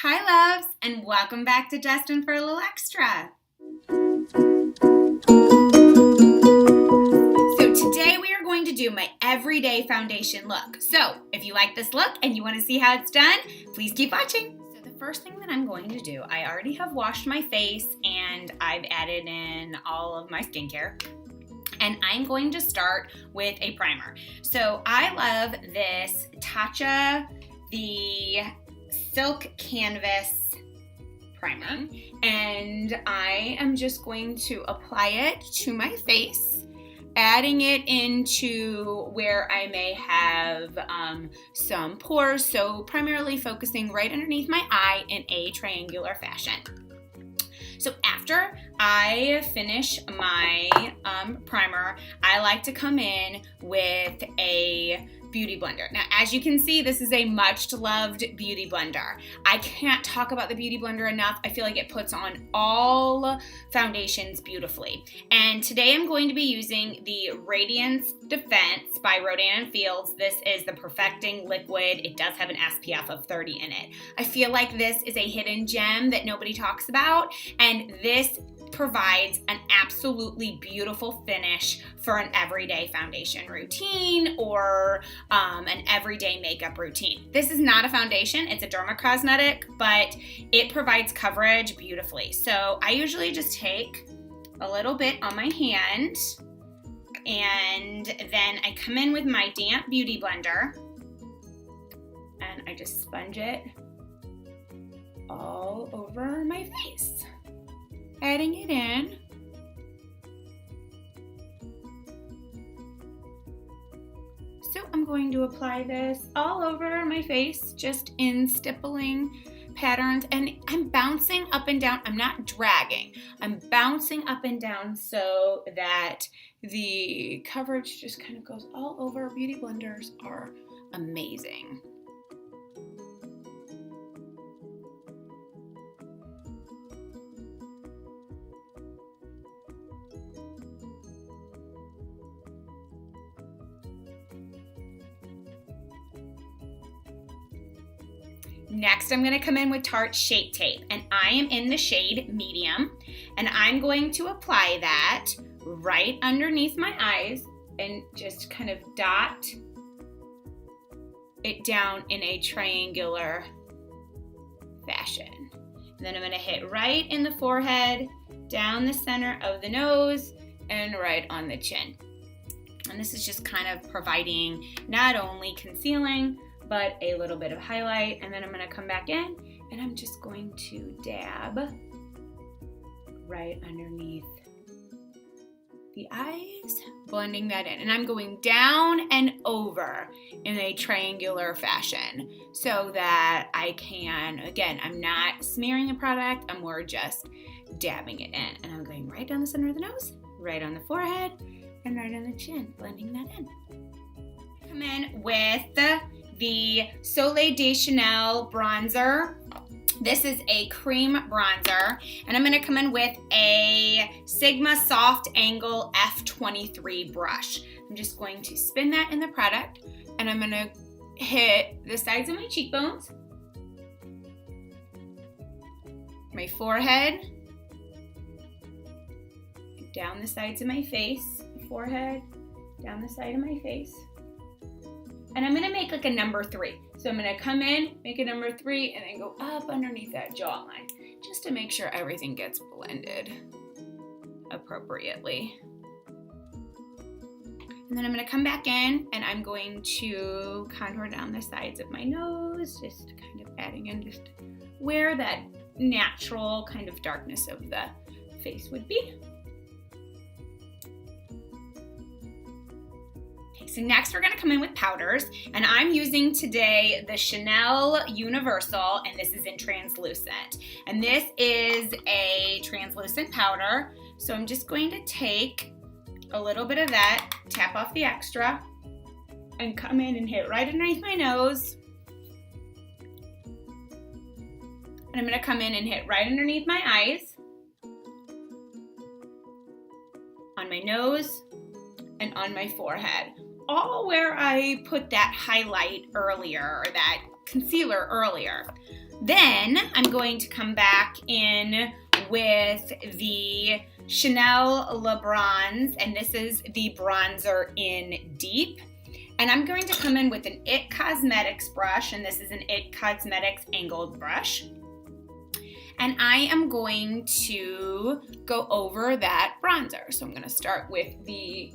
Hi loves, and welcome back to Destined for a Little Extra. So today we are going to do my everyday foundation look. So if you like this look and you want to see how it's done, please keep watching. So the first thing that I'm going to do, I already have washed my face and I've added in all of my skincare. And I'm going to start with a primer. So I love this Tacha, the Silk Canvas primer. And I am just going to apply it to my face, adding it into where I may have some pores. So primarily focusing right underneath my eye in a triangular fashion. So after I finish my primer, I like to come in with a beauty blender. Now, as you can see, this is a much loved beauty blender. I can't talk about the beauty blender enough. I feel like it puts on all foundations beautifully. And today I'm going to be using the Radiance Defense by Rodan & Fields. This is the Perfecting Liquid. It does have an SPF of 30 in it. I feel like this is a hidden gem that nobody talks about, and this provides an absolutely beautiful finish for an everyday foundation routine or an everyday makeup routine. This is not a foundation, it's a Dermacosmetic, but it provides coverage beautifully. So I usually just take a little bit on my hand and then I come in with my damp beauty blender and I just sponge it all over my face. Adding it in. So I'm going to apply this all over my face, just in stippling patterns, and I'm bouncing up and down. I'm not dragging. I'm bouncing up and down so that the coverage just kind of goes all over. Beauty blenders are amazing. Next, I'm going to come in with Tarte Shapetape, and I am in the shade Medium, and I'm going to apply that right underneath my eyes and just kind of dot it down in a triangular fashion. And then I'm going to hit right in the forehead, down the center of the nose, and right on the chin. And this is just kind of providing not only concealing, but a little bit of highlight. And then I'm gonna come back in and I'm just going to dab right underneath the eyes, blending that in. And I'm going down and over in a triangular fashion so that I can, again, I'm not smearing the product, I'm more just dabbing it in. And I'm going right down the center of the nose, right on the forehead, and right on the chin, blending that in. Come in with the Soleil de Chanel bronzer. This is a cream bronzer, and I'm going to come in with a Sigma Soft Angle F23 brush. I'm just going to spin that in the product, and I'm going to hit the sides of my cheekbones, my forehead, down the sides of my face, forehead, down the side of my face. And I'm gonna make like a number 3. So I'm gonna come in, make a number 3, and then go up underneath that jawline, just to make sure everything gets blended appropriately. And then I'm gonna come back in, and I'm going to contour down the sides of my nose, just kind of adding in just where that natural kind of darkness of the face would be. So next we're going to come in with powders, and I'm using today the Chanel Universelle, and this is in translucent. And this is a translucent powder, so I'm just going to take a little bit of that, tap off the extra, and come in and hit right underneath my nose. And I'm going to come in and hit right underneath my eyes, on my nose, and on my forehead. All where I put that highlight earlier, or that concealer earlier. Then I'm going to come back in with the Chanel Le Bronze, and this is the bronzer in Deep. And I'm going to come in with an IT Cosmetics brush, and this is an IT Cosmetics angled brush. And I am going to go over that bronzer. So I'm going to start with the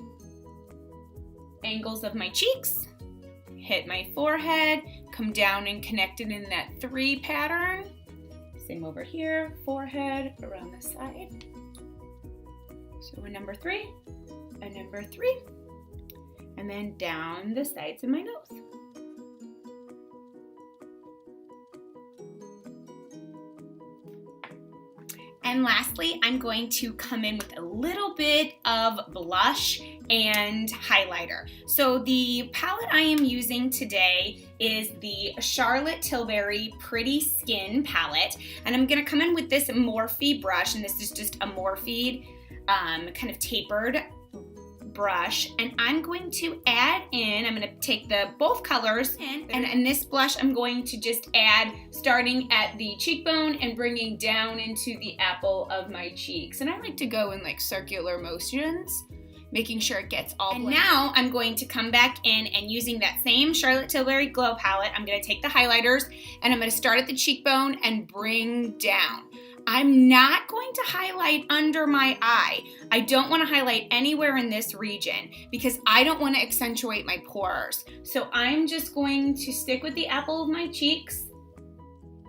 angles of my cheeks, hit my forehead, come down and connect it in that 3 pattern. Same over here, forehead, around the side. So a number 3, a number 3, and then down the sides of my nose. And lastly, I'm going to come in with a little bit of blush and highlighter. So the palette I am using today is the Charlotte Tilbury Pretty Skin palette. And I'm gonna come in with this Morphe brush, and this is just a Morphe kind of tapered brush, and I'm going to add in, I'm going to take both colors and in this blush I'm going to just add starting at the cheekbone and bringing down into the apple of my cheeks. And I like to go in like circular motions, making sure it gets all blended. And now I'm going to come back in and using that same Charlotte Tilbury Glow palette, I'm going to take the highlighters and I'm going to start at the cheekbone and bring down. I'm not going to highlight under my eye. I don't want to highlight anywhere in this region because I don't want to accentuate my pores. So I'm just going to stick with the apple of my cheeks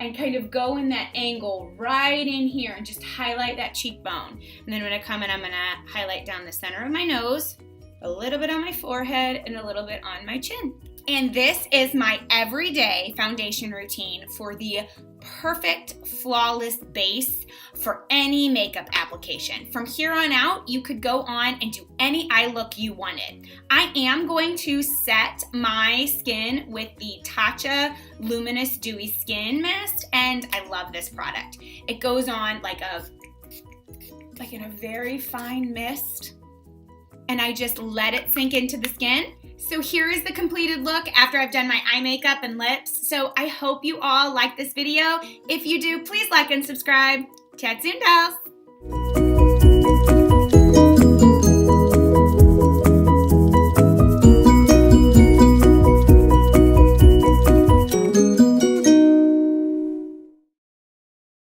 and kind of go in that angle right in here and just highlight that cheekbone. And then when I come in, I'm going to highlight down the center of my nose, a little bit on my forehead, and a little bit on my chin. And this is my everyday foundation routine for the perfect, flawless base for any makeup application. From here on out, you could go on and do any eye look you wanted. I am going to set my skin with the Tacha Luminous Dewy Skin Mist, and I love this product. It goes on like in a very fine mist, and I just let it sink into the skin. So here is the completed look after I've done my eye makeup and lips. So I hope you all like this video. If you do, please like and subscribe. Chat soon, dolls.